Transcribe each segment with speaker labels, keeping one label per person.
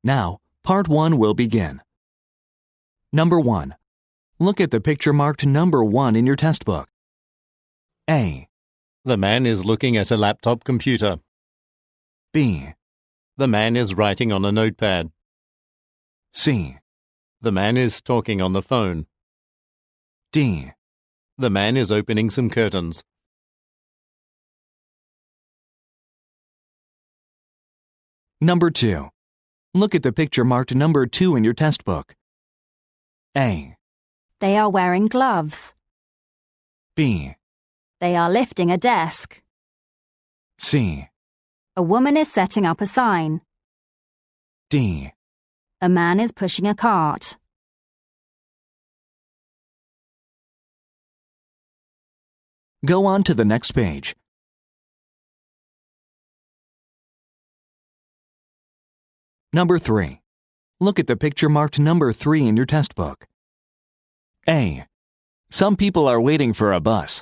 Speaker 1: Now, Part 1 will begin. Number 1. Look at the picture marked number 1 in your test book. A.
Speaker 2: The man is looking at a laptop computer.
Speaker 1: B.
Speaker 2: The man is writing on a notepad.
Speaker 1: C.
Speaker 2: The man is talking on the phone.
Speaker 1: D.
Speaker 2: The man is opening some curtains.
Speaker 1: Number 2. Look at the picture marked number 2 in your test book. A.
Speaker 3: They are wearing gloves.
Speaker 1: B.
Speaker 3: They are lifting a desk.
Speaker 1: C.
Speaker 3: A woman is setting up a sign.
Speaker 1: D.
Speaker 3: A man is pushing a cart.
Speaker 1: Go on to the next page. Number 3. Look at the picture marked number 3 in your test book. A. Some people are waiting for a bus.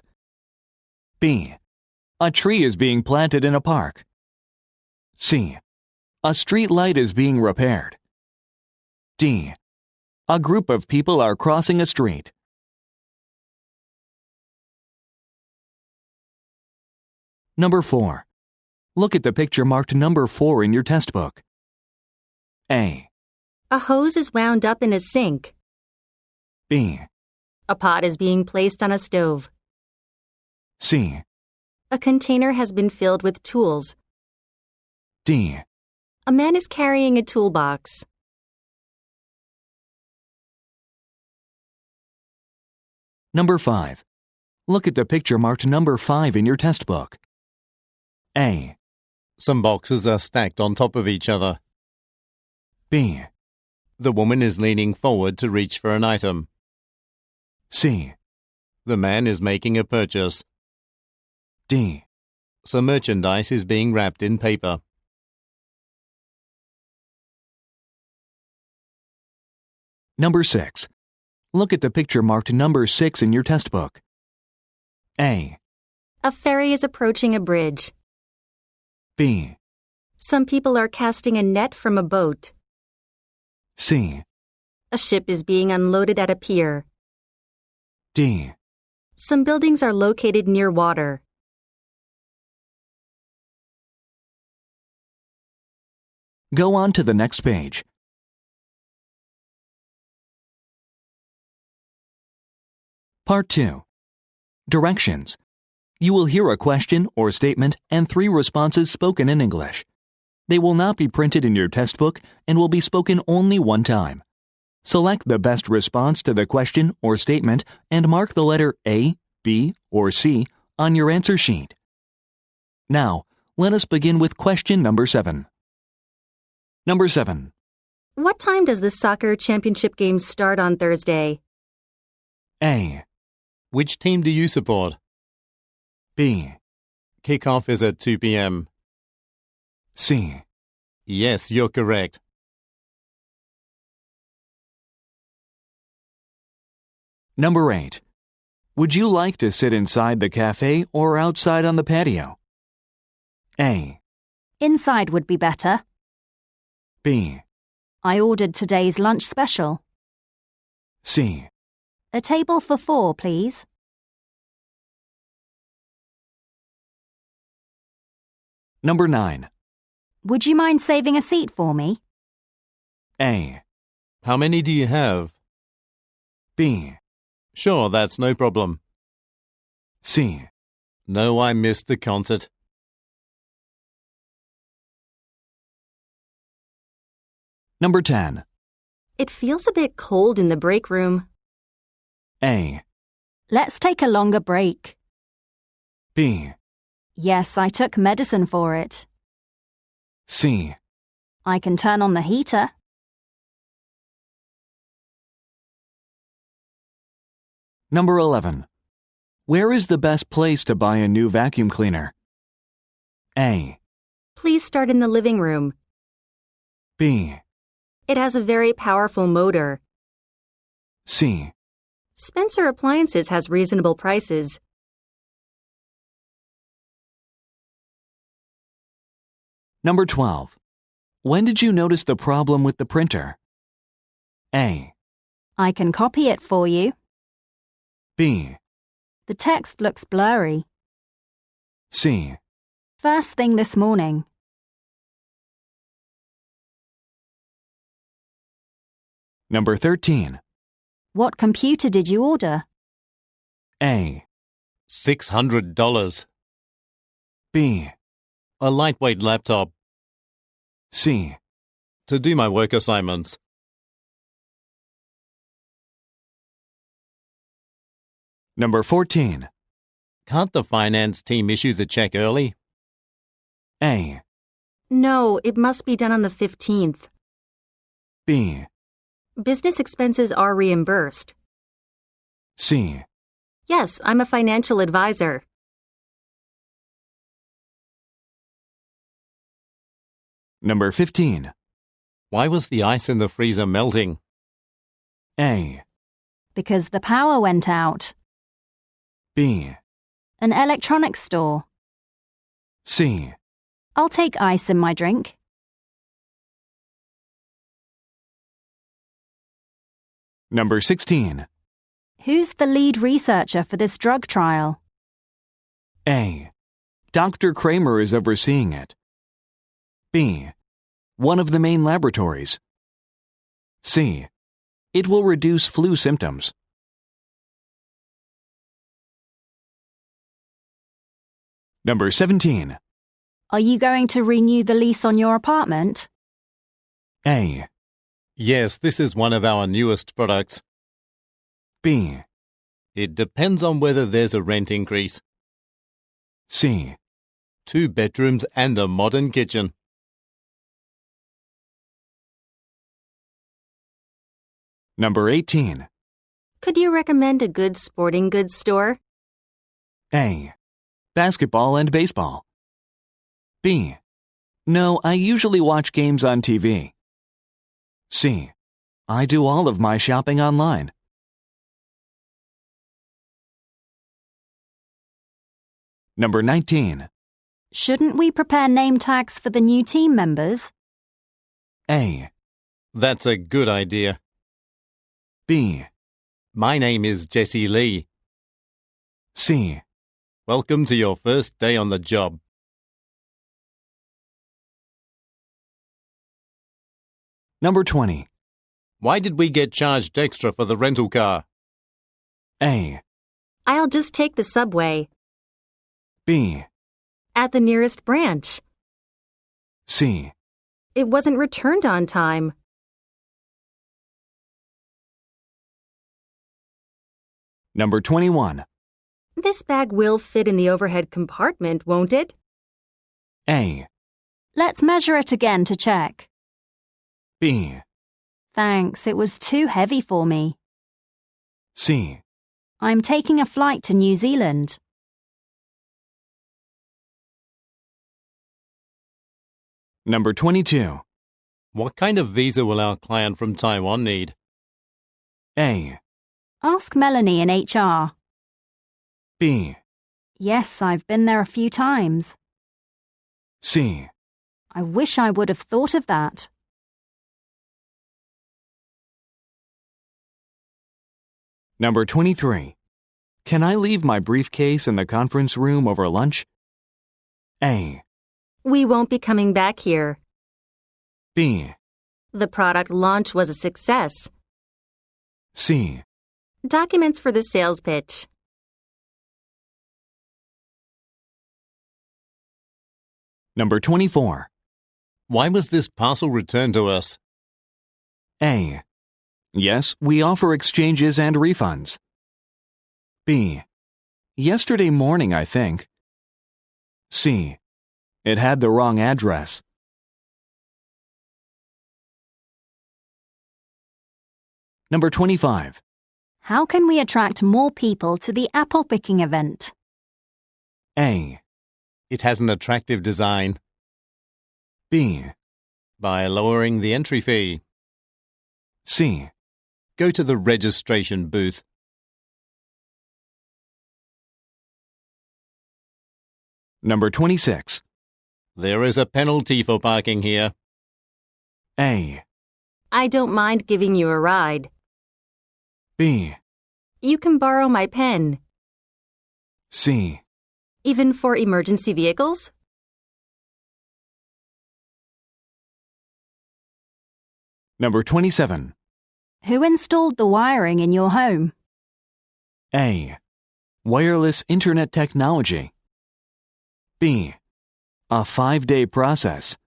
Speaker 1: B. A tree is being planted in a park. C. A street light is being repaired. D. A group of people are crossing a street. Number 4. Look at the picture marked number 4 in your test book. A.
Speaker 4: A hose is wound up in a sink.
Speaker 1: B.
Speaker 4: A pot is being placed on a stove.
Speaker 1: C.
Speaker 4: A container has been filled with tools.
Speaker 1: D.
Speaker 4: A man is carrying a toolbox.
Speaker 1: Number 5. Look at the picture marked number 5 in your test book. A.
Speaker 2: Some boxes are stacked on top of each other.
Speaker 1: B.
Speaker 2: The woman is leaning forward to reach for an item.
Speaker 1: C.
Speaker 2: The man is making a purchase.
Speaker 1: D.
Speaker 2: Some merchandise is being wrapped in paper.
Speaker 1: Number 6. Look at the picture marked number 6 in your test book. A.
Speaker 4: A ferry is approaching a bridge.
Speaker 1: B.
Speaker 4: Some people are casting a net from a boat.
Speaker 1: C.
Speaker 4: A ship is being unloaded at a pier.
Speaker 1: D.
Speaker 4: Some buildings are located near water.
Speaker 1: Go on to the next page. Part 2. Directions. You will hear a question or statement and 3 responses spoken in English. They will not be printed in your test book and will be spoken only one time. Select the best response to the question or statement and mark the letter A, B, or C on your answer sheet. Now, let us begin with question number 7. Number 7.
Speaker 4: What time does the soccer championship game start on Thursday?
Speaker 1: A.
Speaker 2: Which team do you support?
Speaker 1: B.
Speaker 2: Kickoff is at 2 p.m.
Speaker 1: C.
Speaker 2: Yes, you're correct.
Speaker 1: Number 8. Would you like to sit inside the cafe or outside on the patio? A.
Speaker 3: Inside would be better.
Speaker 1: B.
Speaker 3: I ordered today's lunch special.
Speaker 1: C.
Speaker 3: A table for 4, please.
Speaker 1: Number 9.
Speaker 3: Would you mind saving a seat for me?
Speaker 1: A.
Speaker 2: How many do you have?
Speaker 1: B.
Speaker 2: Sure, that's no problem.
Speaker 1: C.
Speaker 2: No, I missed the concert.
Speaker 1: Number 10.
Speaker 4: It feels a bit cold in the break room.
Speaker 1: A.
Speaker 3: Let's take a longer break.
Speaker 1: B.
Speaker 3: Yes, I took medicine for it.
Speaker 1: C.
Speaker 3: I can turn on the heater.
Speaker 1: Number 11. Where is the best place to buy a new vacuum cleaner? A.
Speaker 4: Please start in the living room.
Speaker 1: B.
Speaker 4: It has a very powerful motor.
Speaker 1: C.
Speaker 4: Spencer Appliances has reasonable prices.
Speaker 1: Number 12. When did you notice the problem with the printer? A.
Speaker 3: I can copy it for you.
Speaker 1: B.
Speaker 3: The text looks blurry.
Speaker 1: C.
Speaker 3: First thing this morning.
Speaker 1: Number 13.
Speaker 3: What computer did you order?
Speaker 1: A.
Speaker 2: $600.
Speaker 1: B.
Speaker 2: A lightweight laptop.
Speaker 1: C.
Speaker 2: To do my work assignments.
Speaker 1: Number 14.
Speaker 2: Can't the finance team issue the check early?
Speaker 1: A.
Speaker 4: No, it must be done on the 15th.
Speaker 1: B.
Speaker 4: Business expenses are reimbursed.
Speaker 1: C.
Speaker 4: Yes, I'm a financial advisor.
Speaker 1: Number 15.
Speaker 2: Why was the ice in the freezer melting?
Speaker 1: A.
Speaker 3: Because the power went out.
Speaker 1: B.
Speaker 3: An electronics store.
Speaker 1: C.
Speaker 3: I'll take ice in my drink.
Speaker 1: Number 16.
Speaker 3: Who's the lead researcher for this drug trial?
Speaker 1: A. Dr. Kramer is overseeing it. B. One of the main laboratories. C. It will reduce flu symptoms. Number 17.
Speaker 3: Are you going to renew the lease on your apartment?
Speaker 1: A.
Speaker 2: Yes, this is one of our newest products.
Speaker 1: B.
Speaker 2: It depends on whether there's a rent increase.
Speaker 1: C.
Speaker 2: 2 bedrooms and a modern kitchen.
Speaker 1: Number 18.
Speaker 4: Could you recommend a good sporting goods store?
Speaker 1: A. Basketball and baseball. B. No, I usually watch games on TV. C. I do all of my shopping online. Number 19.
Speaker 3: Shouldn't we prepare name tags for the new team members?
Speaker 1: A.
Speaker 2: That's a good idea.
Speaker 1: B.
Speaker 2: My name is Jesse Lee.
Speaker 1: C.
Speaker 2: Welcome to your first day on the job.
Speaker 1: Number 20.
Speaker 2: Why did we get charged extra for the rental car?
Speaker 1: A.
Speaker 4: I'll just take the subway.
Speaker 1: B.
Speaker 4: At the nearest branch.
Speaker 1: C.
Speaker 4: It wasn't returned on time.
Speaker 1: Number 21.
Speaker 4: This bag will fit in the overhead compartment, won't it?
Speaker 1: A.
Speaker 3: Let's measure it again to check.
Speaker 1: B.
Speaker 3: Thanks, it was too heavy for me.
Speaker 1: C.
Speaker 3: I'm taking a flight to New Zealand.
Speaker 1: Number 22.
Speaker 2: What kind of visa will our client from Taiwan need?
Speaker 1: A.
Speaker 3: Ask Melanie in HR.
Speaker 1: B.
Speaker 3: Yes, I've been there a few times.
Speaker 1: C.
Speaker 3: I wish I would have thought of that.
Speaker 1: Number 23. Can I leave my briefcase in the conference room over lunch? A.
Speaker 4: We won't be coming back here.
Speaker 1: B.
Speaker 4: The product launch was a success.
Speaker 1: C.
Speaker 4: Documents for the sales pitch.
Speaker 1: Number 24.
Speaker 2: Why was this parcel returned to us?
Speaker 1: A. Yes, we offer exchanges and refunds. B. Yesterday morning, I think. C. It had the wrong address. Number 25.
Speaker 3: How can we attract more people to the apple picking event?
Speaker 1: A.
Speaker 2: It has an attractive design.
Speaker 1: B.
Speaker 2: By lowering the entry fee.
Speaker 1: C.
Speaker 2: Go to the registration booth.
Speaker 1: Number 26.
Speaker 2: There is a penalty for parking here.
Speaker 1: A.
Speaker 4: I don't mind giving you a ride.
Speaker 1: B.
Speaker 4: You can borrow my pen.
Speaker 1: C.
Speaker 4: Even for emergency vehicles?
Speaker 1: Number 27.
Speaker 3: Who installed the wiring in your home?
Speaker 1: A. Wireless Internet technology. B. A 5-day process.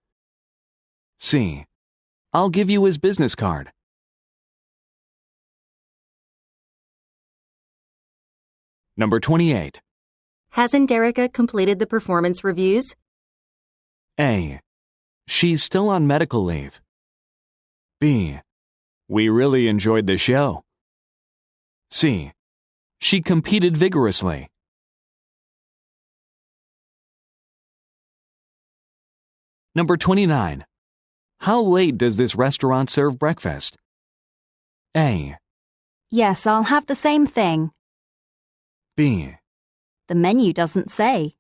Speaker 1: C. I'll give you his business card. Number 28.
Speaker 4: Hasn't Erica completed the performance reviews?
Speaker 1: A. She's still on medical leave. B. We really enjoyed the show. C. She competed vigorously. Number 29. How late does this restaurant serve breakfast? A.
Speaker 3: Yes, I'll have the same thing.
Speaker 1: B.
Speaker 3: The menu doesn't say.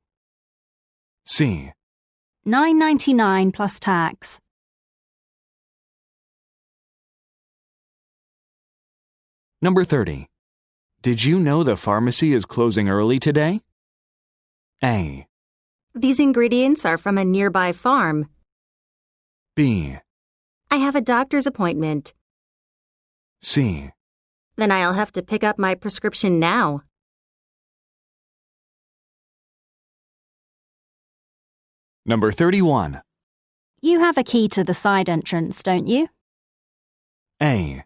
Speaker 1: C.
Speaker 3: $9.99 plus tax.
Speaker 1: Number 30. Did you know the pharmacy is closing early today? A.
Speaker 4: These ingredients are from a nearby farm.
Speaker 1: B.
Speaker 4: I have a doctor's appointment.
Speaker 1: C.
Speaker 4: Then I'll have to pick up my prescription now.
Speaker 1: Number 31.
Speaker 3: You have a key to the side entrance, don't you?
Speaker 1: A.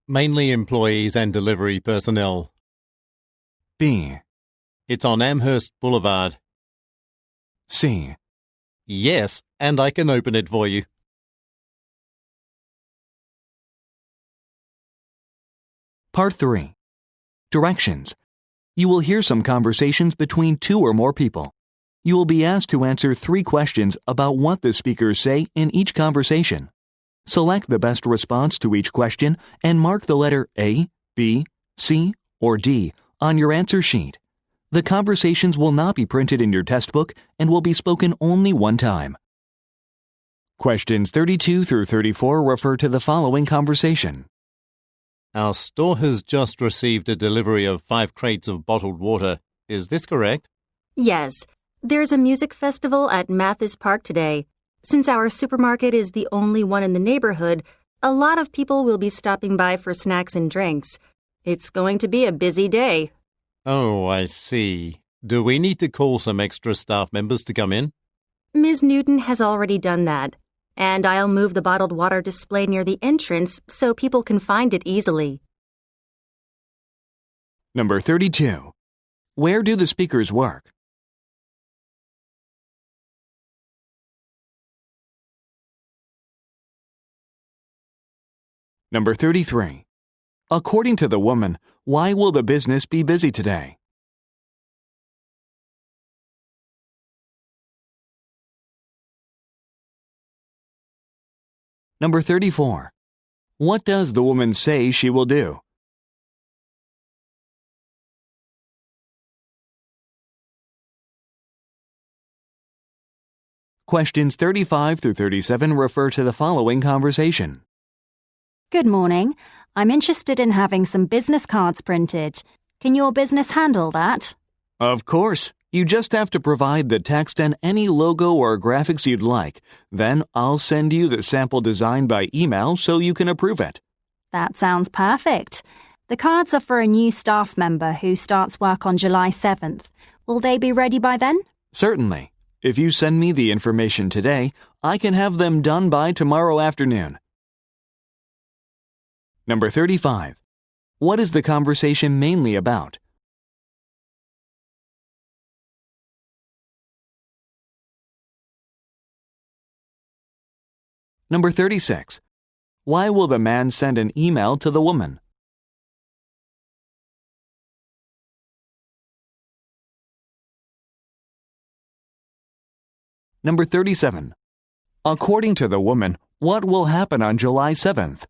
Speaker 2: Mainly employees and delivery personnel.
Speaker 1: B.
Speaker 2: It's on Amherst Boulevard.
Speaker 1: C.
Speaker 2: Yes, and I can open it for you.
Speaker 1: Part 3. Directions. You will hear some conversations between 2 or more people. You will be asked to answer 3 questions about what the speakers say in each conversation. Select the best response to each question and mark the letter A, B, C, or D on your answer sheet. The conversations will not be printed in your test book and will be spoken only one time. Questions 32 through 34 refer to the following conversation.
Speaker 2: Our store has just received a delivery of 5 crates of bottled water. Is this correct?
Speaker 4: Yes, there's a music festival at Mathis Park today. Since our supermarket is the only one in the neighborhood, a lot of people will be stopping by for snacks and drinks. It's going to be a busy day.
Speaker 2: Oh, I see. Do we need to call some extra staff members to come in?
Speaker 4: Ms. Newton has already done that, and I'll move the bottled water display near the entrance so people can find it easily.
Speaker 1: Number 32. Where do the speakers work? Number 33. According to the woman, why will the business be busy today? Number 34. What does the woman say she will do? Questions 35 through 37 refer to the following conversation.
Speaker 3: Good morning. I'm interested in having some business cards printed. Can your business handle that?
Speaker 1: Of course. You just have to provide the text and any logo or graphics you'd like. Then I'll send you the sample design by email so you can approve it.
Speaker 3: That sounds perfect. The cards are for a new staff member who starts work on July 7th. Will they be ready by then?
Speaker 1: Certainly. If you send me the information today, I can have them done by tomorrow afternoon. Number 35. What is the conversation mainly about? Number 36. Why will the man send an email to the woman? Number 37. According to the woman, what will happen on July 7th?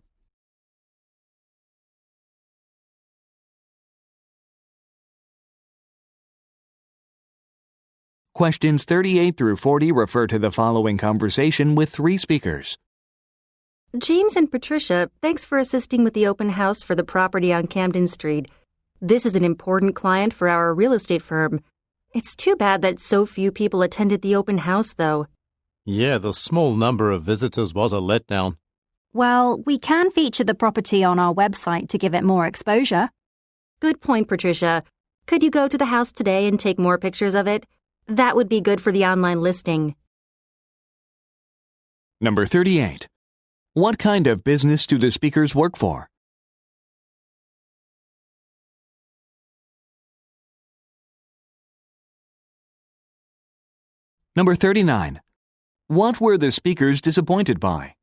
Speaker 1: Questions 38 through 40 refer to the following conversation with 3 speakers.
Speaker 4: James and Patricia, thanks for assisting with the open house for the property on Camden Street. This is an important client for our real estate firm. It's too bad that so few people attended the open house, though.
Speaker 2: Yeah, the small number of visitors was a letdown.
Speaker 3: Well, we can feature the property on our website to give it more exposure.
Speaker 4: Good point, Patricia. Could you go to the house today and take more pictures of it? That would be good for the online listing.
Speaker 1: Number 38. What kind of business do the speakers work for? Number 39. What were the speakers disappointed by?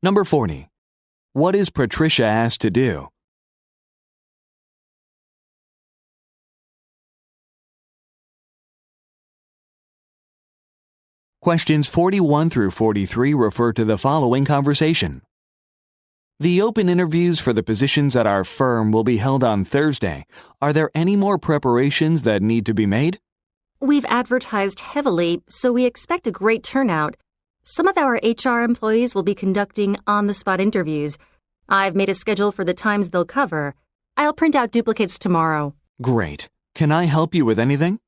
Speaker 1: Number 40. What is Patricia asked to do? Questions 41 through 43 refer to the following conversation. The open interviews for the positions at our firm will be held on Thursday. Are there any more preparations that need to be made?
Speaker 4: We've advertised heavily, so we expect a great turnout. Some of our HR employees will be conducting on-the-spot interviews. I've made a schedule for the times they'll cover. I'll print out duplicates tomorrow.
Speaker 1: Great. Can I help you with anything?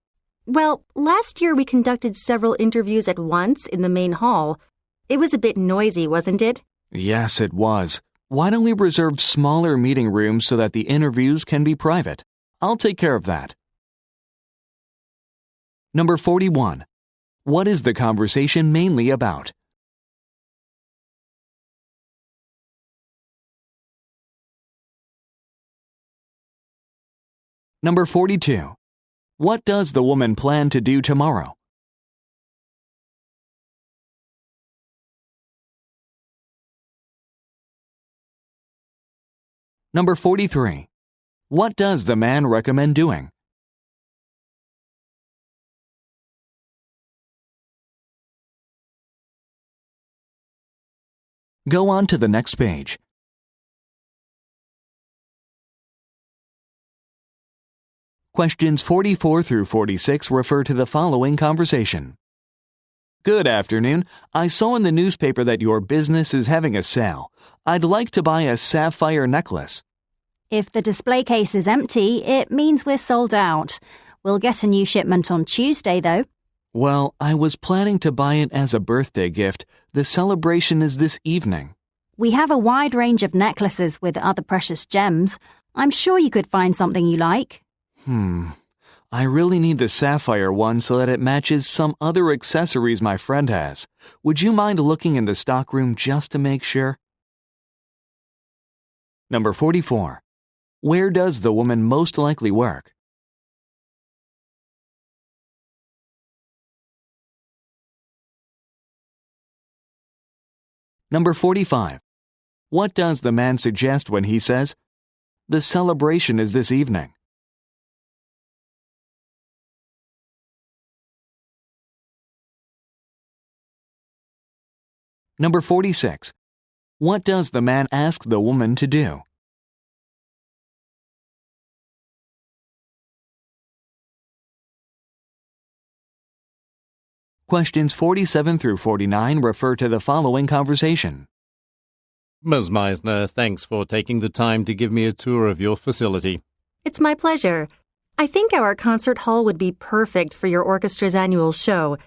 Speaker 4: Well, last year we conducted several interviews at once in the main hall. It was a bit noisy, wasn't it?
Speaker 1: Yes, it was. Why don't we reserve smaller meeting rooms so that the interviews can be private? I'll take care of that. Number 41. What is the conversation mainly about? Number 42. What does the woman plan to do tomorrow? Number 43. What does the man recommend doing? Go on to the next page. Questions 44 through 46 refer to the following conversation. Good afternoon. I saw in the newspaper that your business is having a sale. I'd like to buy a sapphire necklace.
Speaker 3: If the display case is empty, it means we're sold out. We'll get a new shipment on Tuesday, though.
Speaker 1: Well, I was planning to buy it as a birthday gift. The celebration is this evening.
Speaker 3: We have a wide range of necklaces with other precious gems. I'm sure you could find something you like.
Speaker 1: I really need the sapphire one so that it matches some other accessories my friend has. Would you mind looking in the stockroom just to make sure? Number 44. Where does the woman most likely work? Number 45. What does the man suggest when he says, "The celebration is this evening"? Number 46. What does the man ask the woman to do? Questions 47 through 49 refer to the following conversation.
Speaker 2: Ms. Meisner, thanks for taking the time to give me a tour of your facility.
Speaker 4: It's my pleasure. I think our concert hall would be perfect for your orchestra's annual show.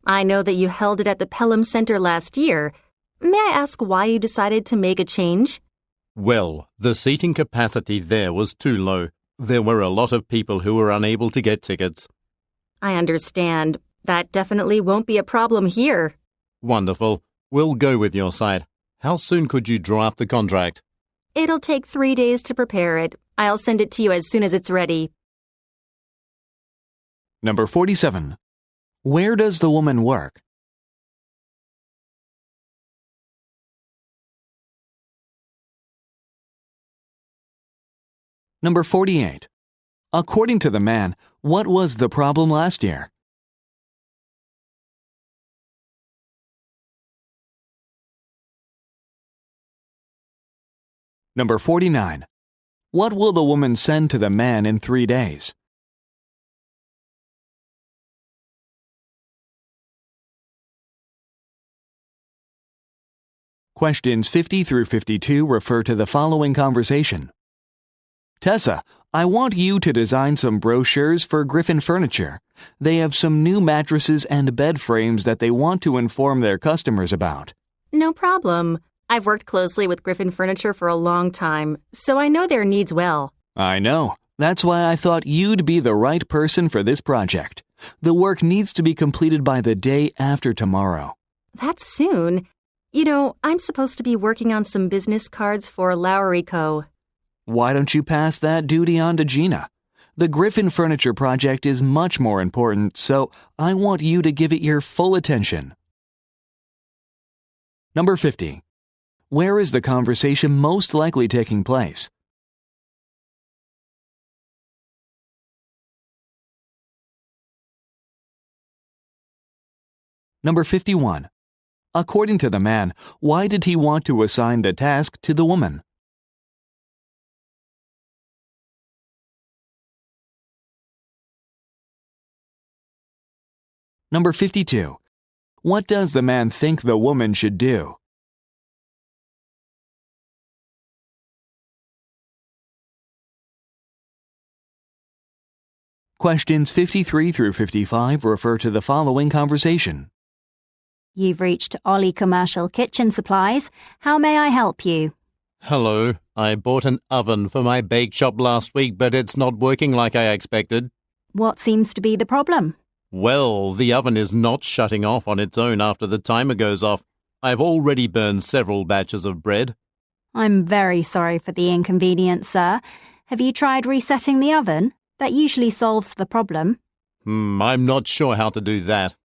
Speaker 4: I know that you held it at the Pelham Center last year. May I ask why you decided to make a change?
Speaker 2: Well, the seating capacity there was too low. There were a lot of people who were unable to get tickets.
Speaker 4: I understand. That definitely won't be a problem here.
Speaker 2: Wonderful. We'll go with your side. How soon could you draw up the contract?
Speaker 4: It'll take 3 days to prepare it. I'll send it to you as soon as it's ready.
Speaker 1: Number 47. Where does the woman work? Number 48. According to the man, what was the problem last year? Number 49. What will the woman send to the man in 3 days? Questions 50 through 52 refer to the following conversation. Tessa, I want you to design some brochures for Griffin Furniture. They have some new mattresses and bed frames that they want to inform their customers about.
Speaker 4: No problem. I've worked closely with Griffin Furniture for a long time, so I know their needs well.
Speaker 1: I know. That's why I thought you'd be the right person for this project. The work needs to be completed by the day after tomorrow.
Speaker 4: That's soon. You know, I'm supposed to be working on some business cards for Lowry Co.
Speaker 1: Why don't you pass that duty on to Gina? The Griffin Furniture project is much more important, so I want you to give it your full attention. Number 50. Where is the conversation most likely taking place? Number 51. According to the man, why did he want to assign the task to the woman? Number 52. What does the man think the woman should do? Questions 53 through 55 refer to the following conversation.
Speaker 3: You've reached Ollie Commercial Kitchen Supplies. How may I help you?
Speaker 2: Hello. I bought an oven for my bake shop last week, but it's not working like I expected.
Speaker 3: What seems to be the problem?
Speaker 2: Well, the oven is not shutting off on its own after the timer goes off. I've already burned several batches of bread.
Speaker 3: I'm very sorry for the inconvenience, sir. Have you tried resetting the oven? That usually solves the problem.
Speaker 2: I'm not sure how to do that.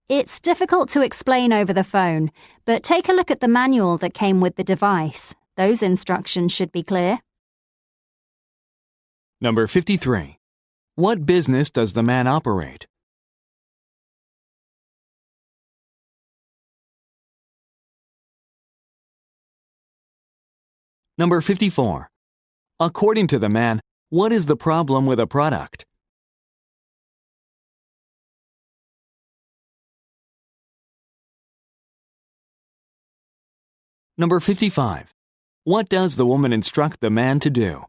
Speaker 3: It's difficult to explain over the phone, but take a look at the manual that came with the device. Those instructions should be clear.
Speaker 1: Number 53. What business does the man operate? Number 54. According to the man, what is the problem with a product? Number 55. What does the woman instruct the man to do?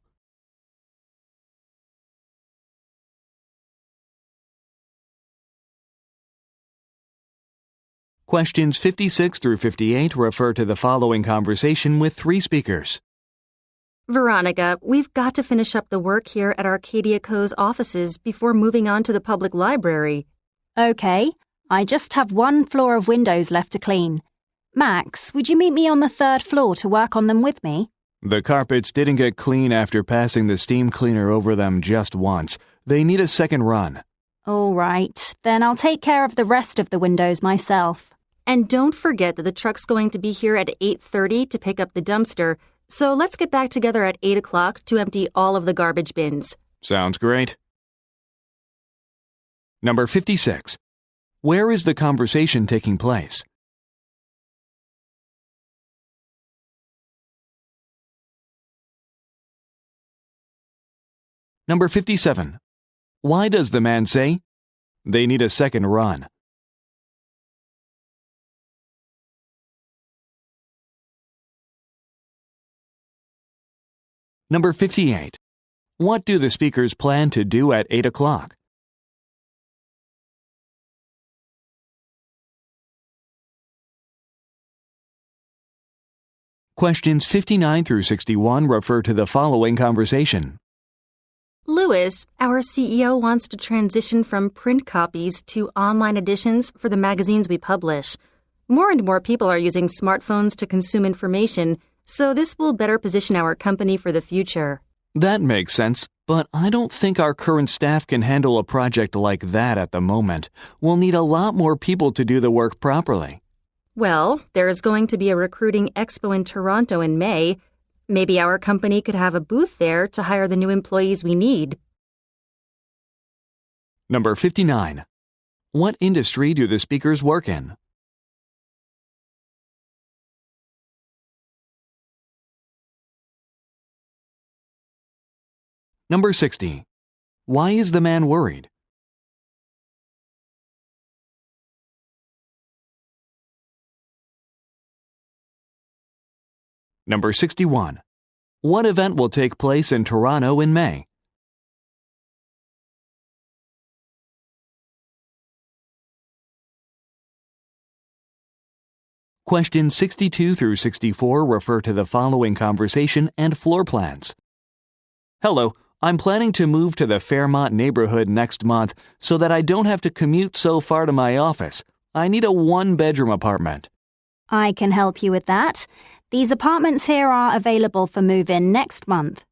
Speaker 1: Questions 56 through 58 refer to the following conversation with three speakers.
Speaker 4: Veronica, we've got to finish up the work here at Arcadia Co.'s offices before moving on to the public library.
Speaker 3: Okay, I just have one floor of windows left to clean. Max, would you meet me on the third floor to work on them with me?
Speaker 1: The carpets didn't get clean after passing the steam cleaner over them just once. They need a second run.
Speaker 3: All right, then I'll take care of the rest of the windows myself.
Speaker 4: And don't forget that the truck's going to be here at 8:30 to pick up the dumpster, so let's get back together at 8 o'clock to empty all of the garbage bins.
Speaker 1: Sounds great. Number 56. Where is the conversation taking place? Number 57. Why does the man say they need a second run? Number 58. What do the speakers plan to do at 8 o'clock? Questions 59 through 61 refer to the following conversation.
Speaker 4: Louis, our CEO wants to transition from print copies to online editions for the magazines we publish. More and more people are using smartphones to consume information, so this will better position our company for the future.
Speaker 1: That makes sense, but I don't think our current staff can handle a project like that at the moment. We'll need a lot more people to do the work properly.
Speaker 4: Well, there is going to be a recruiting expo in Toronto in May. Maybe our company could have a booth there to hire the new employees we need.
Speaker 1: Number 59. What industry do the speakers work in? Number 60. Why is the man worried? Number 61. What event will take place in Toronto in May? Questions 62 through 64 refer to the following conversation and floor plans. Hello, I'm planning to move to the Fairmont neighborhood next month so that I don't have to commute so far to my office. I need a one-bedroom apartment.
Speaker 3: I can help you with that. These apartments here are available for move-in next month.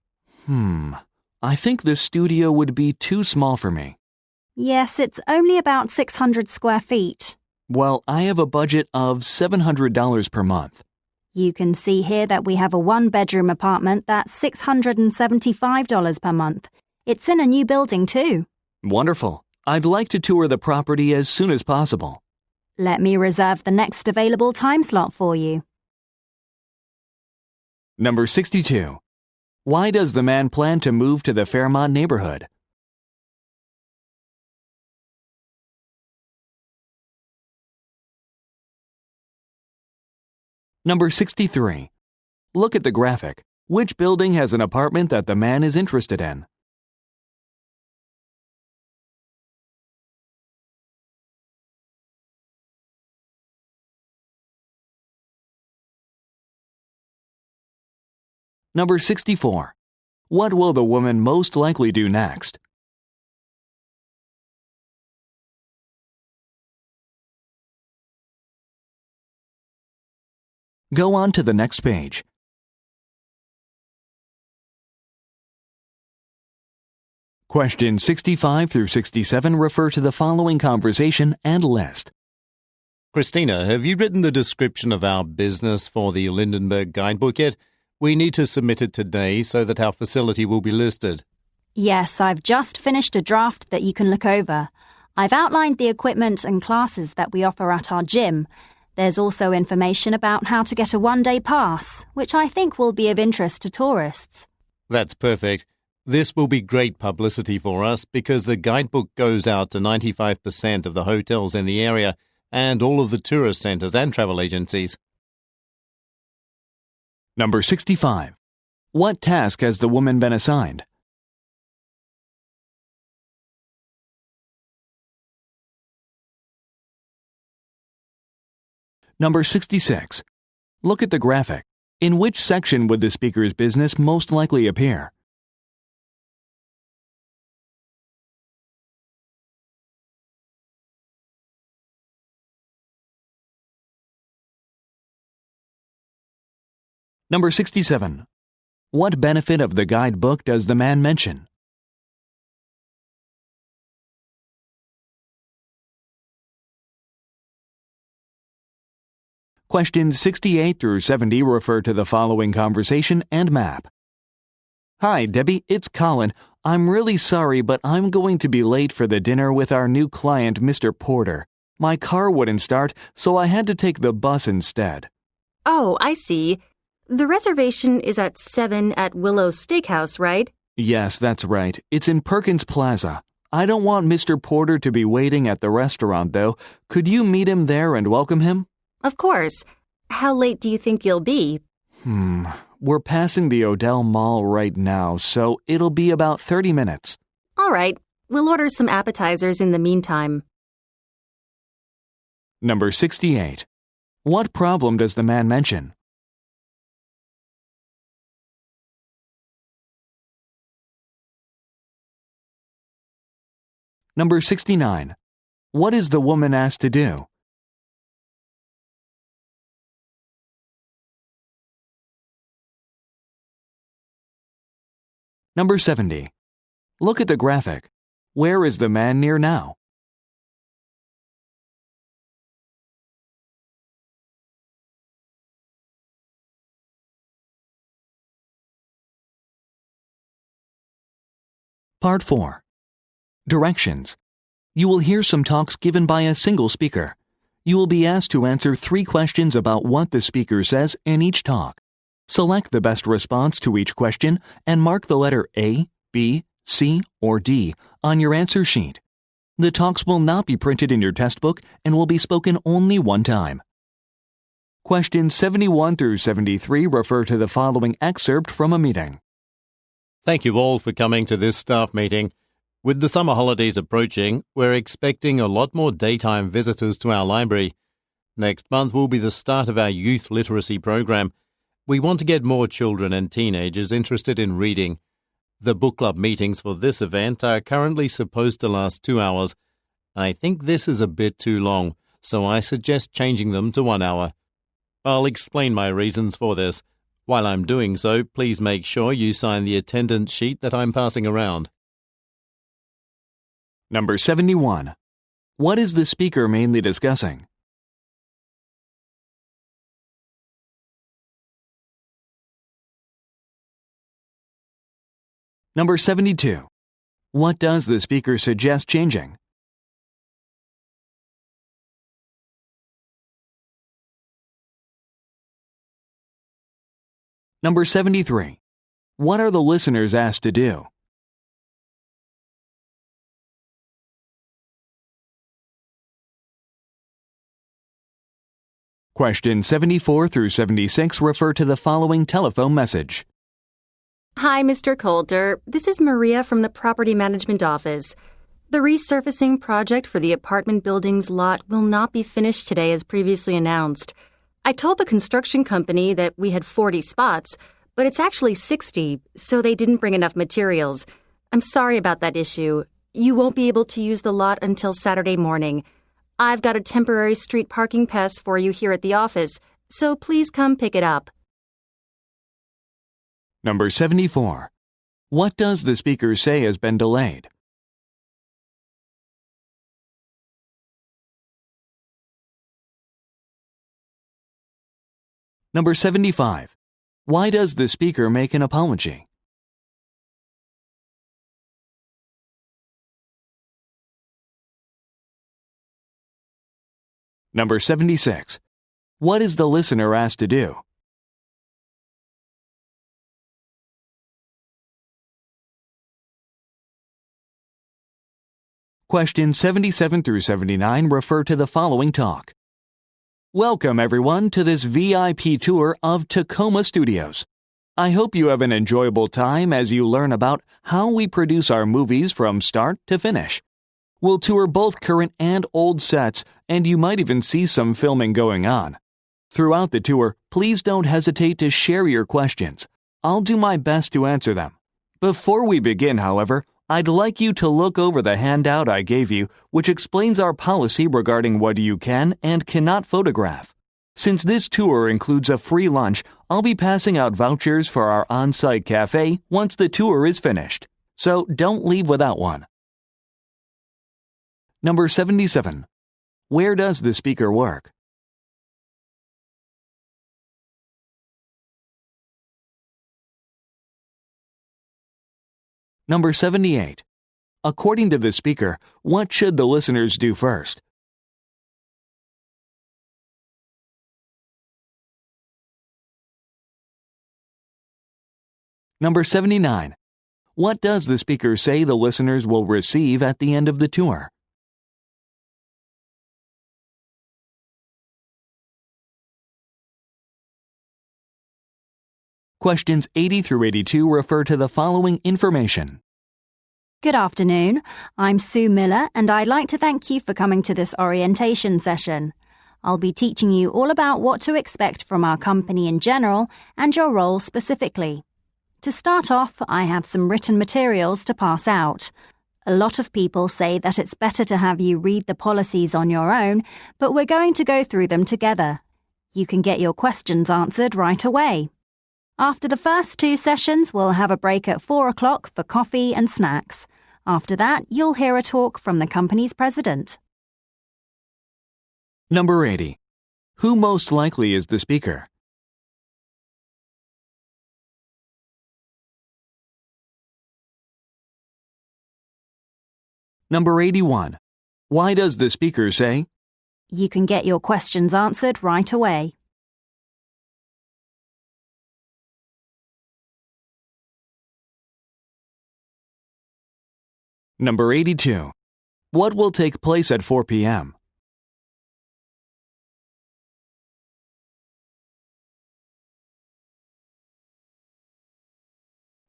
Speaker 1: I think this studio would be too small for me.
Speaker 3: Yes, it's only about 600 square feet.
Speaker 1: Well, I have a budget of $700 per month.
Speaker 3: You can see here that we have a one-bedroom apartment that's $675 per month. It's in a new building too.
Speaker 1: Wonderful. I'd like to tour the property as soon as possible.
Speaker 3: Let me reserve the next available time slot for you.
Speaker 1: Number 62. Why does the man plan to move to the Fairmont neighborhood? Number 63. Look at the graphic. Which building has an apartment that the man is interested in? Number 64. What will the woman most likely do next? Go on to the next page. Questions 65 through 67 refer to the following conversation and list.
Speaker 2: Christina, have you written the description of our business for the Lindenberg Guidebook yet? We need to submit it today so that our facility will be listed.
Speaker 3: Yes, I've just finished a draft that you can look over. I've outlined the equipment and classes that we offer at our gym. There's also information about how to get a one-day pass, which I think will be of interest to tourists.
Speaker 2: That's perfect. This will be great publicity for us because the guidebook goes out to 95% of the hotels in the area and all of the tourist centers and travel agencies.
Speaker 1: Number 65. What task has the woman been assigned? Number 66. Look at the graphic. In which section would the speaker's business most likely appear? Number 67. What benefit of the guidebook does the man mention? Questions 68 through 70 refer to the following conversation and map. Hi, Debbie, it's Colin. I'm really sorry, but I'm going to be late for the dinner with our new client, Mr. Porter. My car wouldn't start, so I had to take the bus instead.
Speaker 4: Oh, I see. The reservation is at 7 at Willow Steakhouse, right?
Speaker 1: Yes, that's right. It's in Perkins Plaza. I don't want Mr. Porter to be waiting at the restaurant, though. Could you meet him there and welcome him?
Speaker 4: Of course. How late do you think you'll be?
Speaker 1: We're passing the Odell Mall right now, so it'll be about 30 minutes.
Speaker 4: All right. We'll order some appetizers in the meantime.
Speaker 1: Number 68. What problem does the man mention? Number 69. What is the woman asked to do? Number 70. Look at the graphic. Where is the man near now? Part 4. Directions. You will hear some talks given by a single speaker. You will be asked to answer 3 questions about what the speaker says in each talk. Select the best response to each question and mark the letter A, B, C, or D on your answer sheet. The talks will not be printed in your test book and will be spoken only one time. Questions 71 through 73 refer to the following excerpt from a meeting.
Speaker 2: Thank you all for coming to this staff meeting. With the summer holidays approaching, we're expecting a lot more daytime visitors to our library. Next month will be the start of our youth literacy program. We want to get more children and teenagers interested in reading. The book club meetings for this event are currently supposed to last 2 hours. I think this is a bit too long, so I suggest changing them to 1 hour. I'll explain my reasons for this. While I'm doing so, please make sure you sign the attendance sheet that I'm passing around.
Speaker 1: Number 71. What is the speaker mainly discussing? Number 72. What does the speaker suggest changing? Number 73. What are the listeners asked to do? Questions 74 through 76 refer to the following telephone message.
Speaker 4: Hi, Mr. Coulter. This is Maria from the Property Management Office. The resurfacing project for the apartment building's lot will not be finished today as previously announced. I told the construction company that we had 40 spots, but it's actually 60, so they didn't bring enough materials. I'm sorry about that issue. You won't be able to use the lot until Saturday morning. I've got a temporary street parking pass for you here at the office, so please come pick it up.
Speaker 1: Number 74. What does the speaker say has been delayed? Number 75. Why does the speaker make an apology? Number 76. What is the listener asked to do? Questions 77 through 79 refer to the following talk. Welcome, everyone, to this VIP tour of Tacoma Studios. I hope you have an enjoyable time as you learn about how we produce our movies from start to finish. We'll tour both current and old sets, and you might even see some filming going on. Throughout the tour, please don't hesitate to share your questions. I'll do my best to answer them. Before we begin, however, I'd like you to look over the handout I gave you, which explains our policy regarding what you can and cannot photograph. Since this tour includes a free lunch, I'll be passing out vouchers for our on-site cafe once the tour is finished. So don't leave without one. Number 77. Where does the speaker work? Number 78. According to the speaker, what should the listeners do first? Number 79. What does the speaker say the listeners will receive at the end of the tour? Questions 80 through 82 refer to the following information.
Speaker 3: Good afternoon. I'm Sue Miller, and I'd like to thank you for coming to this orientation session. I'll be teaching you all about what to expect from our company in general and your role specifically. To start off, I have some written materials to pass out. A lot of people say that it's better to have you read the policies on your own, but we're going to go through them together. You can get your questions answered right away. After the first 2 sessions, we'll have a break at 4 o'clock for coffee and snacks. After that, you'll hear a talk from the company's president.
Speaker 1: Number 80. Who most likely is the speaker? Number 81. Why does the speaker say?
Speaker 3: You can get your questions answered right away.
Speaker 1: Number 82. What will take place at 4 p.m.?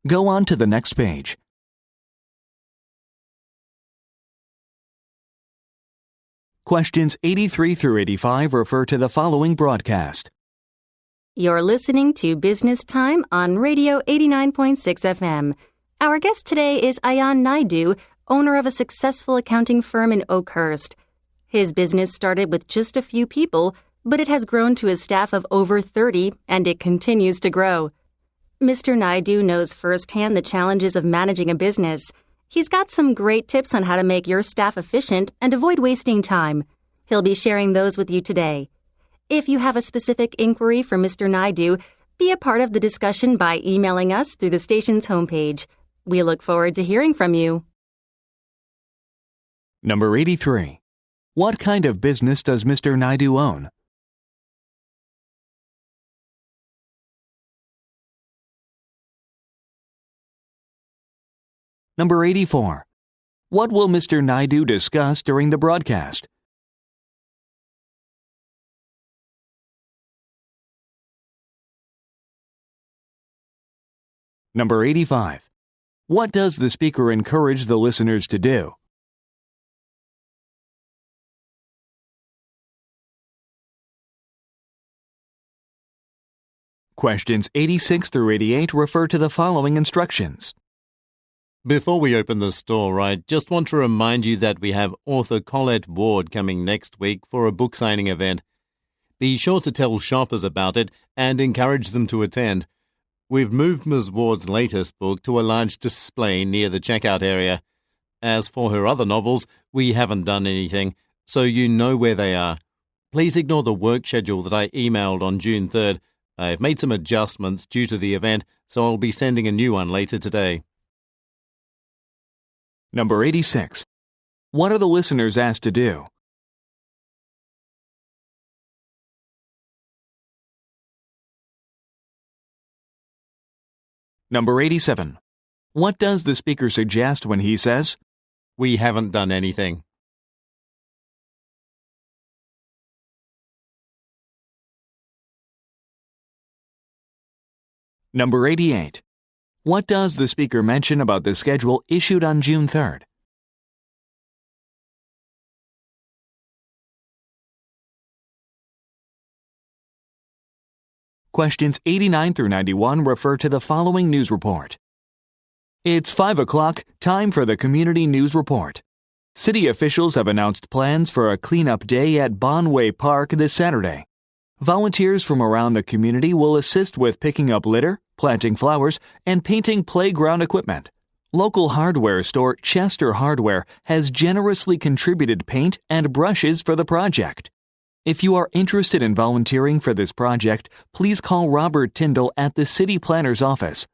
Speaker 1: Go on to the next page. Questions 83 through 85 refer to the following broadcast.
Speaker 4: You're listening to Business Time on Radio 89.6 FM. Our guest today is Ayan Naidu, owner of a successful accounting firm in Oakhurst. His business started with just a few people, but it has grown to a staff of over 30, and it continues to grow. Mr. Naidu knows firsthand the challenges of managing a business. He's got some great tips on how to make your staff efficient and avoid wasting time. He'll be sharing those with you today. If you have a specific inquiry for Mr. Naidu, be a part of the discussion by emailing us through the station's homepage. We look forward to hearing from you.
Speaker 1: Number 83. What kind of business does Mr. Naidu own? Number 84. What will Mr. Naidu discuss during the broadcast? Number 85. What does the speaker encourage the listeners to do? Questions 86 through 88 refer to the following instructions.
Speaker 2: Before we open the store, I just want to remind you that we have author Colette Ward coming next week for a book signing event. Be sure to tell shoppers about it and encourage them to attend. We've moved Ms. Ward's latest book to a large display near the checkout area. As for her other novels, we haven't done anything, so you know where they are. Please ignore the work schedule that I emailed on June 3rd. I've made some adjustments due to the event, so I'll be sending a new one later today.
Speaker 1: Number 86. What are the listeners asked to do? Number 87. What does the speaker suggest when he says,
Speaker 2: "We haven't done anything"?
Speaker 1: Number 88. What does the speaker mention about the schedule issued on June 3rd? Questions 89 through 91 refer to the following news report. It's 5 o'clock, time for the Community News Report. City officials have announced plans for a cleanup day at Bonway Park this Saturday. Volunteers from around the community will assist with picking up litter, planting flowers, and painting playground equipment. Local hardware store Chester Hardware has generously contributed paint and brushes for the project. If you are interested in volunteering for this project, please call Robert Tyndall at the City Planner's office.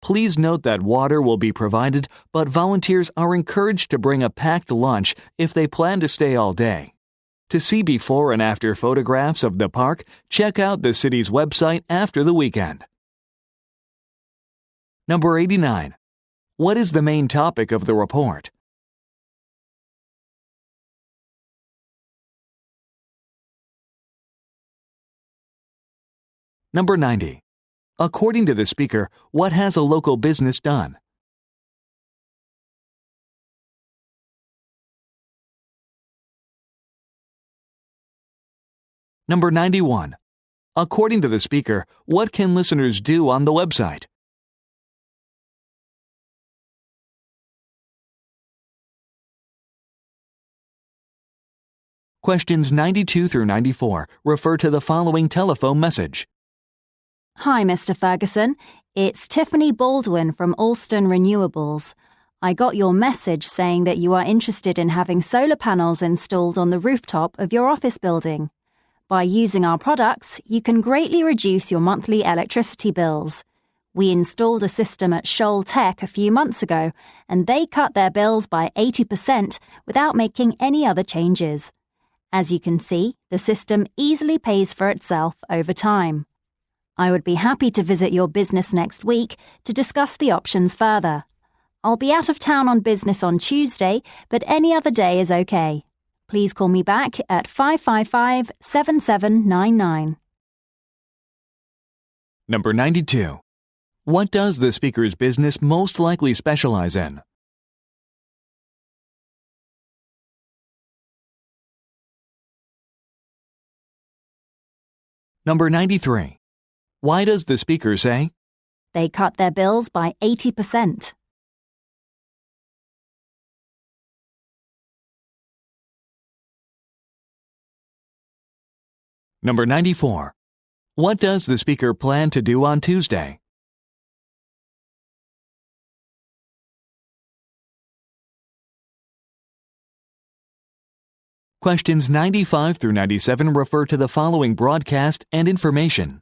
Speaker 1: Please note that water will be provided, but volunteers are encouraged to bring a packed lunch if they plan to stay all day. To see before and after photographs of the park, check out the city's website after the weekend. Number 89. What is the main topic of the report? Number 90. According to the speaker, what has a local business done? Number 91. According to the speaker, what can listeners do on the website? Questions 92 through 94 refer to the following telephone message.
Speaker 3: Hi, Mr. Ferguson. It's Tiffany Baldwin from Alston Renewables. I got your message saying that you are interested in having solar panels installed on the rooftop of your office building. By using our products, you can greatly reduce your monthly electricity bills. We installed a system at Shoal Tech a few months ago, and they cut their bills by 80% without making any other changes. As you can see, the system easily pays for itself over time. I would be happy to visit your business next week to discuss the options further. I'll be out of town on business on Tuesday, but any other day is okay. Please call me back at 555-7799.
Speaker 1: Number 92. What does the speaker's business most likely specialize in? Number 93. Why does the speaker say,
Speaker 3: They cut their bills by 80%.
Speaker 1: Number 94. What does the speaker plan to do on Tuesday? Questions 95 through 97 refer to the following broadcast and information.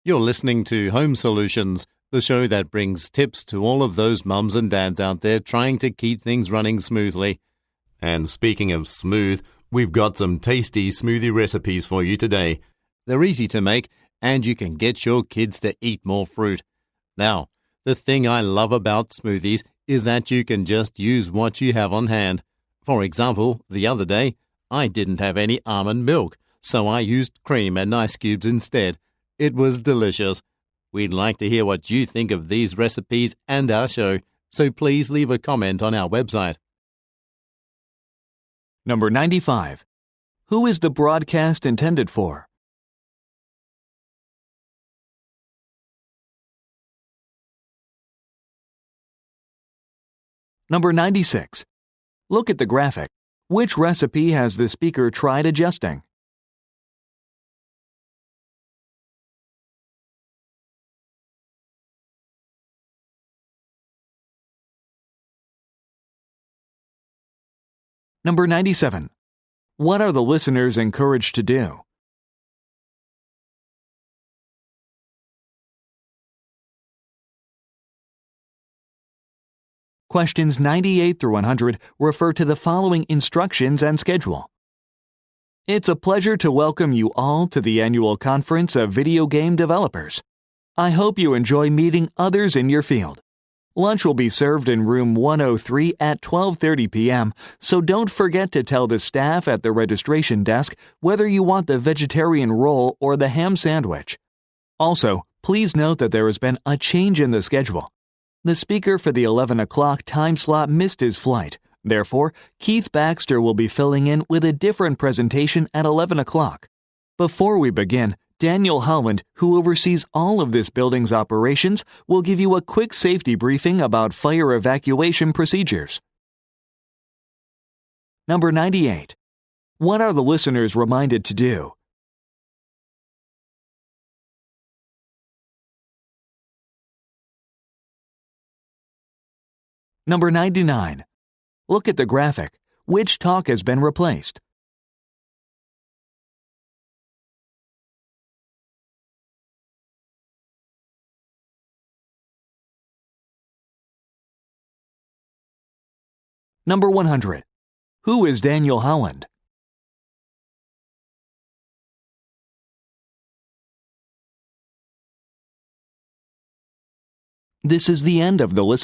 Speaker 2: You're listening to Home Solutions, the show that brings tips to all of those mums and dads out there trying to keep things running smoothly. And speaking of smooth, we've got some tasty smoothie recipes for you today. They're easy to make, and you can get your kids to eat more fruit. Now, the thing I love about smoothies is that you can just use what you have on hand. For example, the other day, I didn't have any almond milk, so I used cream and ice cubes instead. It was delicious. We'd like to hear what you think of these recipes and our show, so please leave a comment on our website.
Speaker 1: Number 95. Who is the broadcast intended for? Number 96. Look at the graphic. Which recipe has the speaker tried adjusting? Number 97. What are the listeners encouraged to do? Questions 98 through 100 refer to the following instructions and schedule. It's a pleasure to welcome you all to the annual conference of video game developers. I hope you enjoy meeting others in your field. Lunch will be served in room 103 at 12:30 p.m., so don't forget to tell the staff at the registration desk whether you want the vegetarian roll or the ham sandwich. Also, please note that there has been a change in the schedule. The speaker for the 11 o'clock time slot missed his flight. Therefore, Keith Baxter will be filling in with a different presentation at 11 o'clock. Before we begin, Daniel Holland, who oversees all of this building's operations, will give you a quick safety briefing about fire evacuation procedures. Number 98. What are the listeners reminded to do? Number 99. Look at the graphic. Which talk has been replaced? Number 100. Who is Daniel Holland? This is the end of the list.